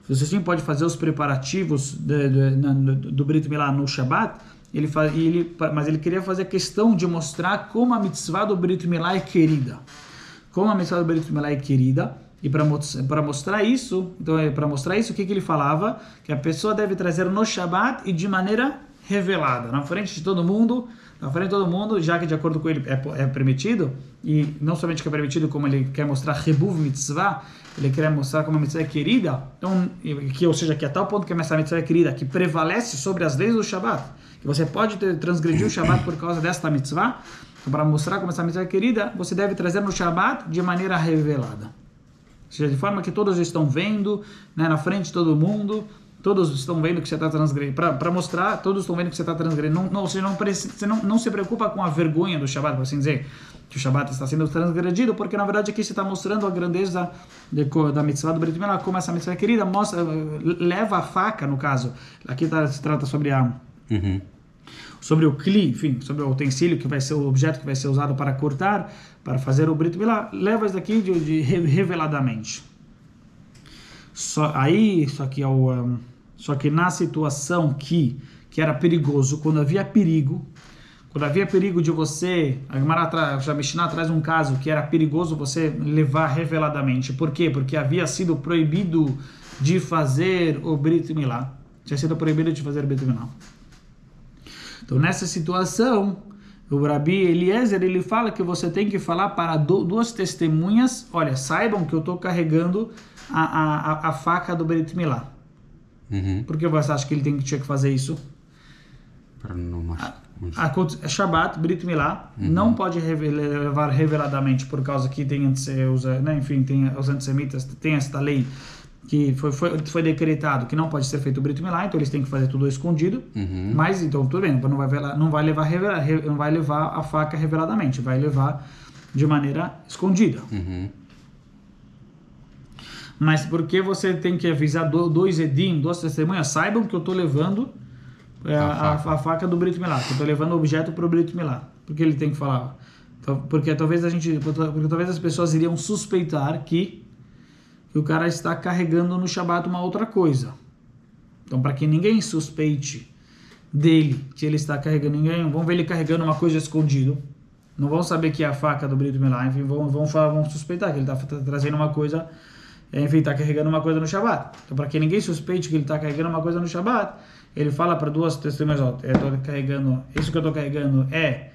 você sim pode fazer os preparativos do Brit Milá no Shabbat, mas ele queria fazer a questão de mostrar como a mitzvah do Brit Milá é querida. Como a mitzvah do Brit Milá é querida, e para mostrar isso, o que ele falava? Que a pessoa deve trazer no Shabbat e de maneira revelada, na frente de todo mundo, já que de acordo com ele é permitido, e não somente que é permitido, como ele quer mostrar Rebuv Mitzvah, ele quer mostrar como a mitzvah é querida, então, ou seja, que a tal ponto que essa mitzvah é querida, que prevalece sobre as leis do Shabbat, que você pode transgredir o Shabbat por causa desta mitzvah, então, para mostrar como essa mitzvah é querida, você deve trazer no Shabbat de maneira revelada. Ou seja, de forma que todos estão vendo, né, na frente de todo mundo, todos estão vendo que você está transgredindo, para mostrar, todos estão vendo que você está transgredindo. Você não se preocupa com a vergonha do Shabbat, por assim dizer, que o Shabbat está sendo transgredido, porque na verdade aqui você está mostrando a grandeza da mitzvah do Brit Milá, como essa mitzvah é querida, leva a faca, no caso. Aqui se trata sobre sobre o kli, enfim, sobre o utensílio que vai ser o objeto que vai ser usado para cortar, para fazer o Brit Milá, leva isso daqui reveladamente. Só que na situação que era perigoso, quando havia perigo de você, a Mishnah traz um caso que era perigoso você levar reveladamente. Por quê? Porque havia sido proibido de fazer o Brit Milá. Tinha sido proibido de fazer o Brit Milá. Então, nessa situação, o Rabi Eliezer, ele fala que você tem que falar para duas testemunhas, olha, saibam que eu estou carregando a faca do Brit Milá. Por que você acha que ele tinha que fazer isso? Para não machucar. Shabbat, Brit Milá, não pode levar reveladamente, por causa que tem os antissemitas, tem esta lei que foi decretado que não pode ser feito o Brit Milá, então eles têm que fazer tudo escondido, mas então tudo bem, não vai levar a faca reveladamente, vai levar de maneira escondida. Mas porque você tem que avisar dois edim, duas testemunhas, saibam que eu estou levando a faca do Brit Milá, que eu estou levando o objeto para o Brit Milá. Porque ele tem que falar? Porque talvez as pessoas iriam suspeitar que o cara está carregando no Shabbat uma outra coisa. Então, para que ninguém suspeite dele que ele está carregando, vão ver ele carregando uma coisa escondido, não vão saber que é a faca do Brit Milá, enfim, vão suspeitar que ele está trazendo uma coisa, enfim, está carregando uma coisa no Shabbat. Então, para que ninguém suspeite que ele está carregando uma coisa no Shabbat, ele fala para duas testemunhas, isso que eu estou carregando é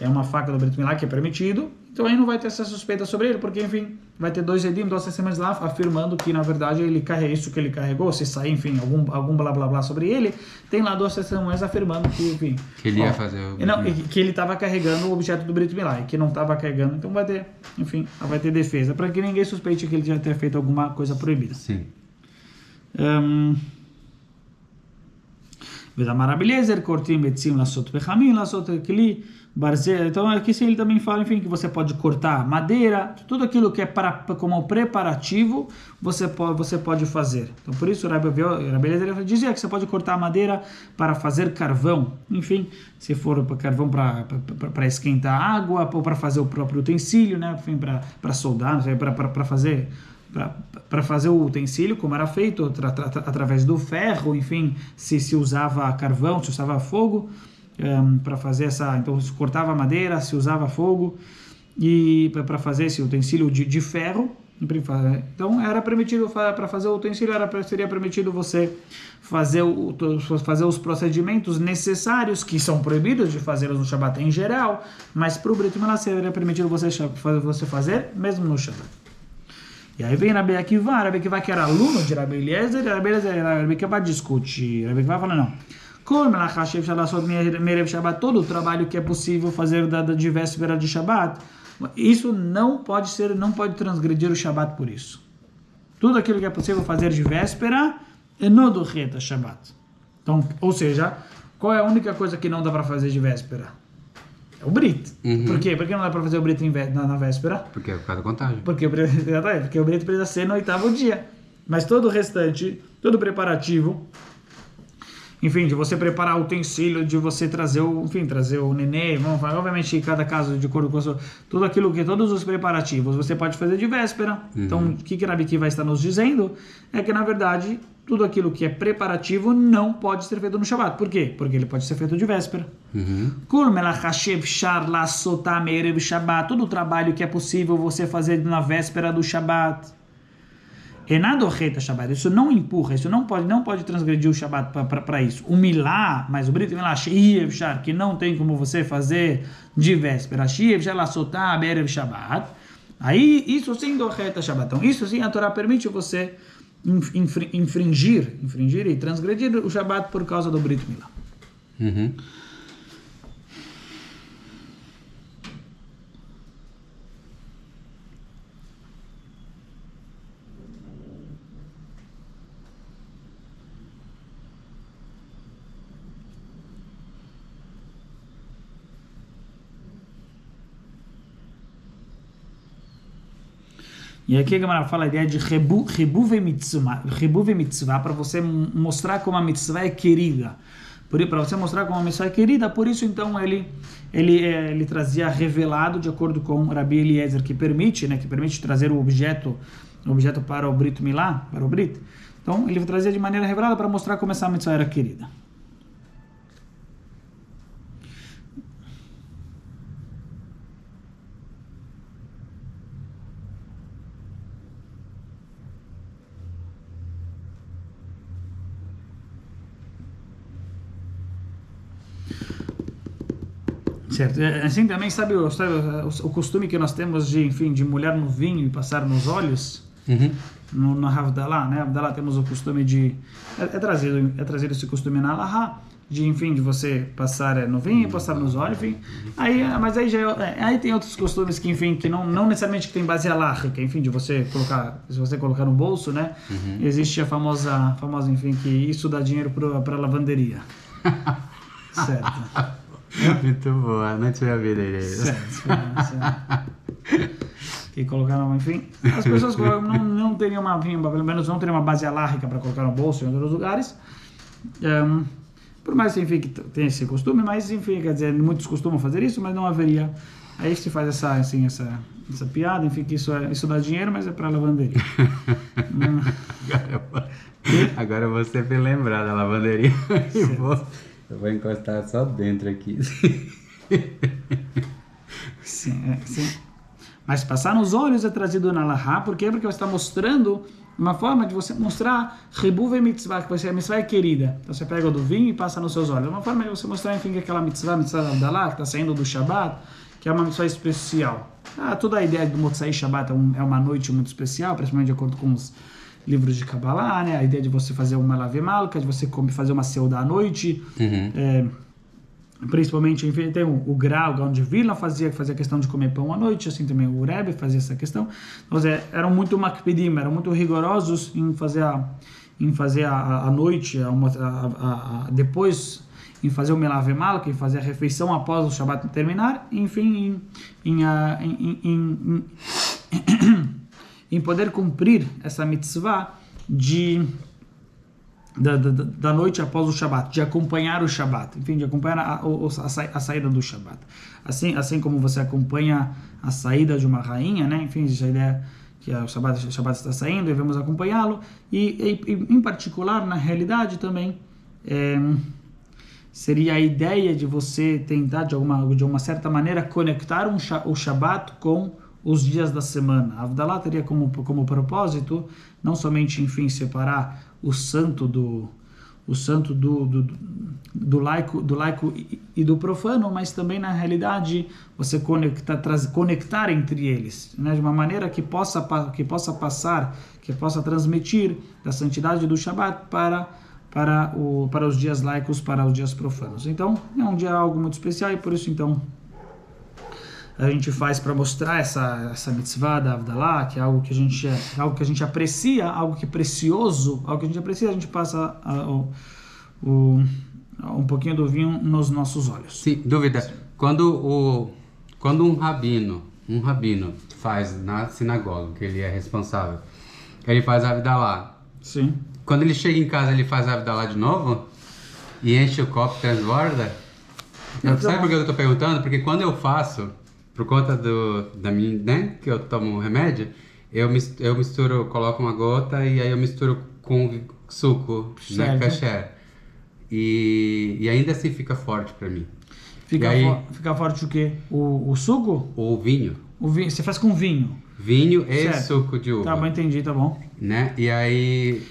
uma faca do Brit Milá, que é permitido, então aí não vai ter essa suspeita sobre ele, porque, enfim, vai ter dois edim, duas testemunhas lá, afirmando que, na verdade, ele carrega isso que ele carregou, se sair, enfim, algum blá blá blá sobre ele, tem lá duas testemunhas afirmando que, enfim... Que ele ia fazer o... que ele estava carregando o objeto do Brit Milá, e que não estava carregando, então vai ter defesa, para que ninguém suspeite que ele já tenha feito alguma coisa proibida. Sim. Então aqui ele também fala, enfim, que você pode cortar madeira, tudo aquilo que é como preparativo, você pode fazer. Então por isso o Rabi Eliezer dizia que você pode cortar madeira para fazer carvão, enfim, se for carvão para esquentar água, ou para fazer o próprio utensílio, né, enfim, para soldar, para fazer o utensílio, como era feito através do ferro, enfim, se usava carvão, se usava fogo, para fazer então se cortava madeira, se usava fogo, e para fazer esse utensílio de ferro, então era permitido, para fazer o utensílio, seria permitido você fazer os procedimentos necessários, que são proibidos de fazê-los no Shabbat em geral, mas para o Brit Milá seria permitido você fazer mesmo no Shabbat. E aí vem Rabi Akiva que era aluno de Rabi Eliezer, Rabi Akiva discute, Rabi Akiva fala não, todo o trabalho que é possível fazer de véspera de Shabbat, isso não pode transgredir o Shabbat por isso. Tudo aquilo que é possível fazer de véspera é no do Reta Shabbat. Então, ou seja, qual é a única coisa que não dá para fazer de véspera? É o Brit. Por quê? Por que não dá para fazer o Brit na véspera? Porque é por causa da contagem. Porque o Brit precisa ser no 8º dia. Mas todo o restante, todo o preparativo, enfim, de você preparar o utensílio, de você trazer o nenê, obviamente cada caso de acordo com todos os preparativos você pode fazer de véspera. Então, o que Rabi Akiva está nos dizendo é que, na verdade, tudo aquilo que é preparativo não pode ser feito no Shabbat. Por quê? Porque ele pode ser feito de véspera. Todo o trabalho que é possível você fazer na véspera do Shabbat. Isso não empurra, isso não pode transgredir o Shabbat para isso. O Milá, mas o Brit Milá, que não tem como você fazer de véspera, aí isso sim do reta Shabbat. Então, isso sim a Torá permite você infringir e transgredir o Shabbat por causa do Brit Milá. E aqui a Gemara fala a ideia de Rebuve mitzvah, para você mostrar como a mitzvah é querida. Para você mostrar como a mitzvah é querida, por isso então ele trazia revelado de acordo com Rabi Eliezer, que permite trazer o objeto para o Brit Milá, para o Brit. Então ele trazia de maneira revelada para mostrar como essa mitzvah era querida. Certo. Assim também, sabe o costume que nós temos de molhar no vinho e passar nos olhos? No Havdalah, né? Havdalah temos o costume de... É trazido esse costume na Alahá, de você passar no vinho e passar nos olhos, enfim. Mas aí tem outros costumes que não necessariamente que tem base alahíca, de você colocar, se você colocar no bolso, né? Existe a famosa, que isso dá dinheiro para a lavanderia. Certo. Muito boa, não tinha ouvido isso. Certo. Que colocaram, as pessoas não teriam pelo menos não teriam uma base alárrica para colocar no bolso em outros lugares. Por mais que tem esse costume, mas quer dizer, muitos costumam fazer isso, mas não haveria. Aí se faz essa piada, que isso dá dinheiro, mas é para lavanderia. Agora você vai lembrar da lavanderia. Eu vou encostar só dentro aqui. Sim. Mas passar nos olhos é trazido na Alahá, por quê? Porque você está mostrando uma forma de você mostrar Rebuve mitzvah, que a mitzvah é querida. Então você pega o do vinho e passa nos seus olhos. É uma forma de você mostrar, que aquela mitzvah da Abdalá, que está saindo do Shabbat, que é uma mitzvah especial. Toda a ideia do Motzai Shabbat é uma noite muito especial, principalmente de acordo com os livros de Kabbalah, né? A ideia de você fazer uma lavemalca, de você fazer uma seuda à noite, principalmente, tem o Gaon de Vilna fazia questão de comer pão à noite, assim também o Rebbe fazia essa questão. Então, eram muito makpedim, eram muito rigorosos em fazer a noite, depois em fazer o melavemalca, em fazer a refeição após o Shabbat terminar, enfim, em poder cumprir essa mitzvah da noite após o Shabbat, de acompanhar o Shabbat, de acompanhar a saída do Shabbat. Assim como você acompanha a saída de uma rainha, né? Existe a ideia que o Shabbat está saindo e vamos acompanhá-lo. E em particular, na realidade também, seria a ideia de você tentar, de uma certa maneira, conectar o Shabbat com os dias da semana. A Havdalah teria como propósito não somente, separar o santo do laico e do profano, mas também, na realidade, você conectar entre eles, né, de uma maneira que possa passar, que possa transmitir da santidade do Shabbat para os dias laicos, para os dias profanos. Então, é um dia algo muito especial e por isso, então, a gente faz para mostrar essa mitzvah da Havdalah, que é algo que a gente aprecia, algo que é precioso, algo que a gente aprecia, a gente passa um pouquinho do vinho nos nossos olhos. Sim, dúvida. Quando um rabino faz na sinagoga, que ele é responsável, ele faz a Havdalah. Sim. Quando ele chega em casa, ele faz a Havdalah de novo? E enche o copo, transborda? Sabe por que eu tô perguntando? Porque quando eu faço, por conta da minha, né, que eu tomo remédio, eu misturo, coloco uma gota e aí eu misturo com suco, né, kasher. E ainda assim fica forte pra mim. Fica forte o quê? O suco? O vinho. O vinho. Você faz com vinho? Vinho e suco de uva. Tá bom, entendi, tá bom. Né? E aí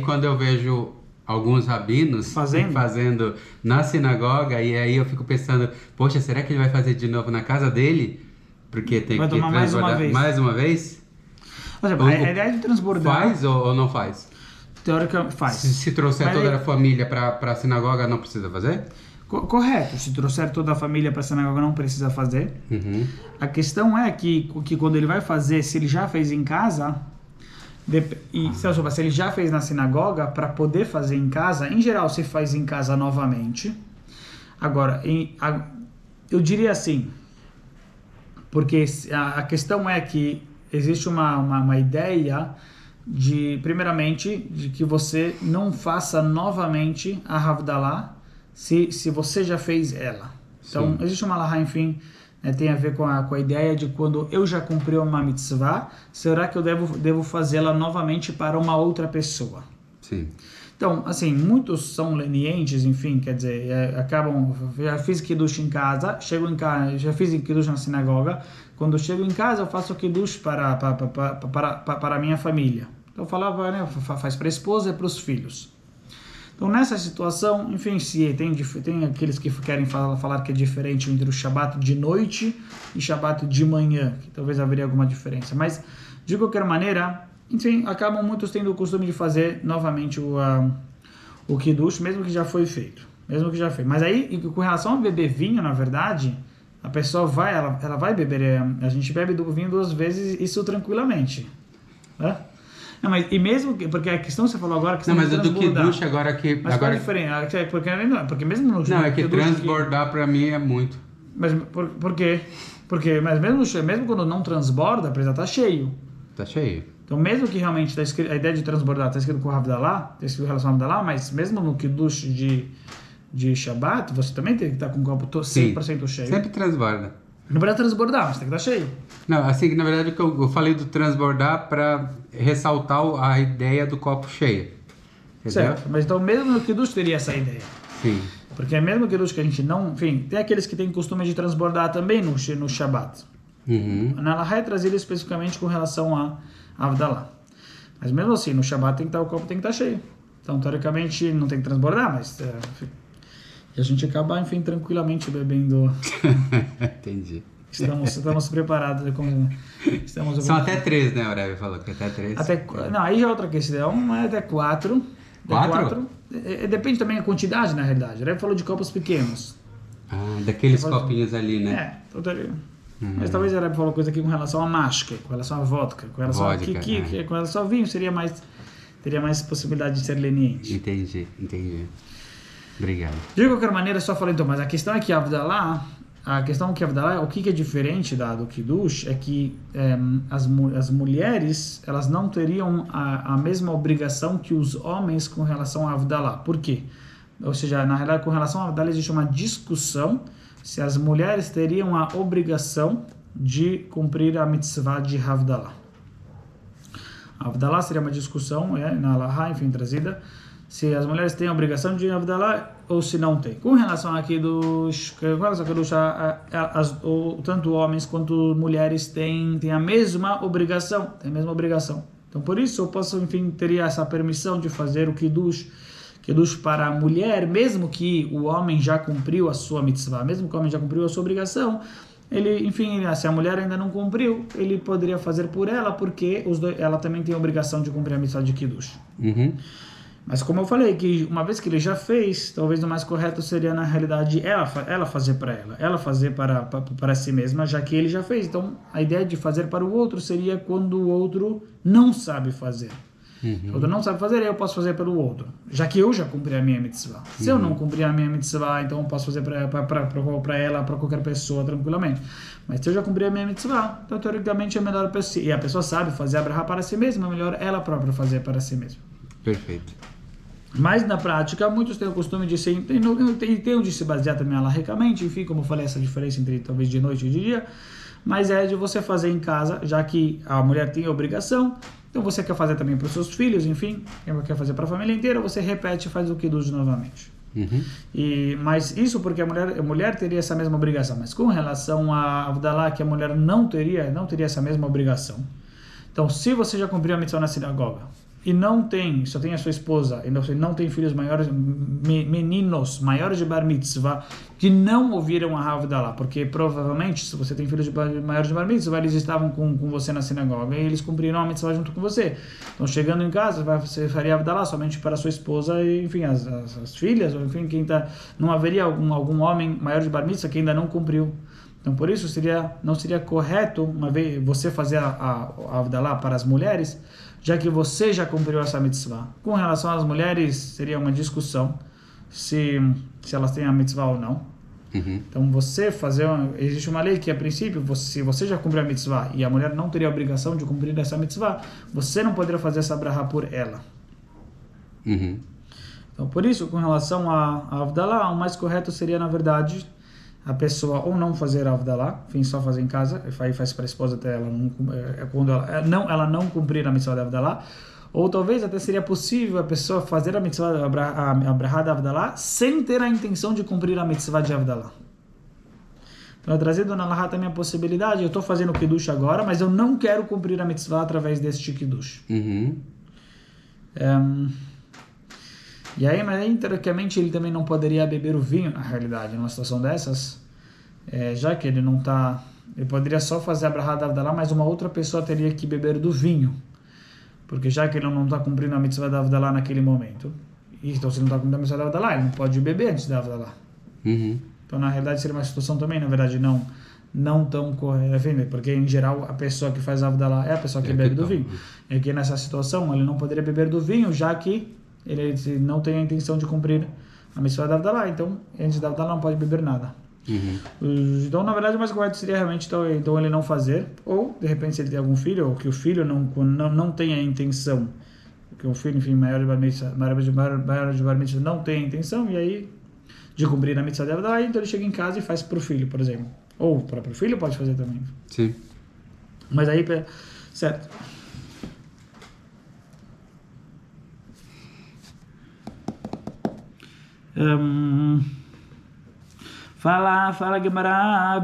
quando eu vejo alguns rabinos fazendo na sinagoga, e aí eu fico pensando, poxa, será que ele vai fazer de novo na casa dele? Porque tem que tomar mais uma vez? A ideia de transbordar... Faz ou não faz? Teoricamente faz. Se trouxer toda a família para a sinagoga, não precisa fazer? Correto, se trouxer toda a família para a sinagoga não precisa fazer. A questão é que quando ele vai fazer, se ele já fez em casa, se ele já fez na sinagoga, para poder fazer em casa, em geral se faz em casa novamente. Agora, eu diria assim, porque a questão é que existe uma ideia primeiramente, de que você não faça novamente a Havdalah se você já fez ela. Então, existe uma halahá, enfim, tem a ver com a ideia de quando eu já cumpri uma mitzvah, será que eu devo fazê-la novamente para uma outra pessoa? Sim. Então, assim, muitos são lenientes, enfim, quer dizer, já fiz kiddush em casa, chego em casa, já fiz kiddush na sinagoga, quando chego em casa eu faço kiddush para a minha família. Então, falava, né, faz para a esposa e para os filhos. Então, nessa situação, enfim, se tem aqueles que querem falar que é diferente entre o Shabat de noite e Shabat de manhã, que talvez haveria alguma diferença. Mas, de qualquer maneira, enfim, acabam muitos tendo o costume de fazer novamente o Kiddush, mesmo que já foi feito. Mas aí, com relação a beber vinho, na verdade, a pessoa ela vai beber, a gente bebe do vinho 2 vezes, isso tranquilamente, né? Não, mas e mesmo porque a questão que você falou agora que não, mas do Kiddush agora que mas qual a diferença? Porque mesmo no não, é que transbordar para mim é muito. Mas por quê? Mas mesmo quando não transborda, precisa estar cheio. Tá cheio. Então, mesmo que realmente está escrito, a ideia de transbordar está escrito com o Havdalah, está escrito em relação ao Havdalah, mas mesmo no Kiddush de Shabbat, você também tem que estar com o copo 100% cheio. Sempre transborda. Não precisa transbordar, mas tem que estar cheio. Não, assim, na verdade, eu falei do transbordar para ressaltar a ideia do copo cheio. Entendeu? Certo, mas então mesmo no Kiddush teria essa ideia. Sim. Porque mesmo no Kiddush que a gente não... Enfim, tem aqueles que têm costume de transbordar também no Shabbat. Na halahá é trazido especificamente com relação a Havdalah. Mas mesmo assim, no Shabbat o copo tem que estar cheio. Então, teoricamente, não tem que transbordar, mas... enfim, e a gente acaba, enfim, tranquilamente bebendo... Entendi. Estamos preparados. São até 3, né? O Rebbe falou que até 3. Não, aí já é outra questão, é até 4. 4? Depende também da quantidade, na realidade. O Rebbe falou de copos pequenos. Daqueles copinhos ali, né? Mas talvez o Rebbe falou coisa aqui com relação a mashke, com relação a vodka, com relação a kiki, com relação a vinho, teria mais possibilidade de ser leniente. Entendi. Obrigado. De qualquer maneira, só falei então, mas a questão é que Havdalah, o que é diferente do Kiddush é que as mulheres, elas não teriam a mesma obrigação que os homens com relação a Havdalah. Por quê? Ou seja, na realidade, com relação a Havdalah existe uma discussão se as mulheres teriam a obrigação de cumprir a mitzvah de Havdalah. Havdalah seria uma discussão, na halahá, enfim, trazida, se as mulheres têm a obrigação de Havdalah ou se não tem. Com relação a Kiddush, tanto homens quanto mulheres têm a mesma obrigação. Então, por isso, eu posso, enfim, teria essa permissão de fazer o Kiddush para a mulher, mesmo que o homem já cumpriu a sua mitzvah, mesmo que o homem já cumpriu a sua obrigação, ele, enfim, se a mulher ainda não cumpriu, ele poderia fazer por ela, porque ela também tem a obrigação de cumprir a mitzvah de Kiddush. Mas como eu falei, que uma vez que ele já fez, talvez o mais correto seria, na realidade, ela fazer para ela fazer para si mesma, já que ele já fez. Então, a ideia de fazer para o outro seria quando o outro não sabe fazer. O outro não sabe fazer, eu posso fazer pelo outro, já que eu já cumpri a minha mitzvah. Se eu não cumprir a minha mitzvah, então eu posso fazer para ela, para qualquer pessoa, tranquilamente. Mas se eu já cumpri a minha mitzvah, então teoricamente é melhor e a pessoa sabe fazer a brahá para si mesma, é melhor ela própria fazer para si mesma. Perfeito. Mas na prática, muitos têm o costume de ser, tem o de se basear também alarricamente, enfim, como eu falei, essa diferença entre talvez de noite e de dia, mas é de você fazer em casa, já que a mulher tem a obrigação, então você quer fazer também para os seus filhos, enfim, quer fazer para a família inteira, você repete e faz o Kiddush novamente. Mas isso porque a mulher teria essa mesma obrigação, mas com relação a Havdalah, que a mulher não teria essa mesma obrigação. Então, se você já cumpriu a mitzvah na sinagoga e só tem a sua esposa e não tem filhos maiores, meninos maiores de bar mitzvah que não ouviram a Havdalah, porque provavelmente se você tem filhos maiores de bar mitzvah, eles estavam com você na sinagoga e eles cumpriram a mitzvah junto com você. Então, chegando em casa, você faria Havdalah somente para a sua esposa e, enfim, as filhas, ou enfim, não haveria algum homem maior de bar mitzvah que ainda não cumpriu. Então, por isso, não seria correto uma vez você fazer a Havdalah para as mulheres, já que você já cumpriu essa mitzvah. Com relação às mulheres, seria uma discussão se elas têm a mitzvah ou não. Então, existe uma lei que, a princípio, se você já cumpriu a mitzvah e a mulher não teria a obrigação de cumprir essa mitzvah, você não poderia fazer essa brahá por ela. Então, por isso, com relação a Havdalah, o mais correto seria, na verdade, a pessoa ou não fazer a Havdalah, enfim, só fazer em casa, aí faz para a esposa até ela não cumprir a mitzvah da Havdalah, ou talvez até seria possível a pessoa fazer a mitzvah, a brahá da Havdalah, sem ter a intenção de cumprir a mitzvah de Havdalah. Então, trazendo na Lahá também a possibilidade, eu estou fazendo o Kiddush agora, mas eu não quero cumprir a mitzvah através deste Kiddush. E aí, mas teoricamente ele também não poderia beber o vinho, na realidade, numa situação dessas, já que ele não está, ele poderia só fazer a brahá da Havdalah, mas uma outra pessoa teria que beber do vinho, porque já que ele não está cumprindo a mitzvah da Havdalah naquele momento, então se ele não está cumprindo a mitzvah da Havdalah, ele não pode beber antes da Havdalah. Então, na realidade, seria uma situação também, na verdade, não tão correta, porque em geral a pessoa que faz a Havdalah é a pessoa que bebe do vinho. E aqui nessa situação ele não poderia beber do vinho, já que ele não tem a intenção de cumprir a mitzvah da Havdalah, então antes da Havdalah não pode beber nada. Então, na verdade, o mais correto seria realmente então ele não fazer, ou de repente se ele tem algum filho, ou que o filho não tenha a intenção, que o filho, enfim, maior de bar mitzvah não tem a intenção, e aí de cumprir a mitzvah da Havdalah, então ele chega em casa e faz para o filho, por exemplo. Ou o próprio filho pode fazer também. Sim. Mas aí, certo. Fala Gemara.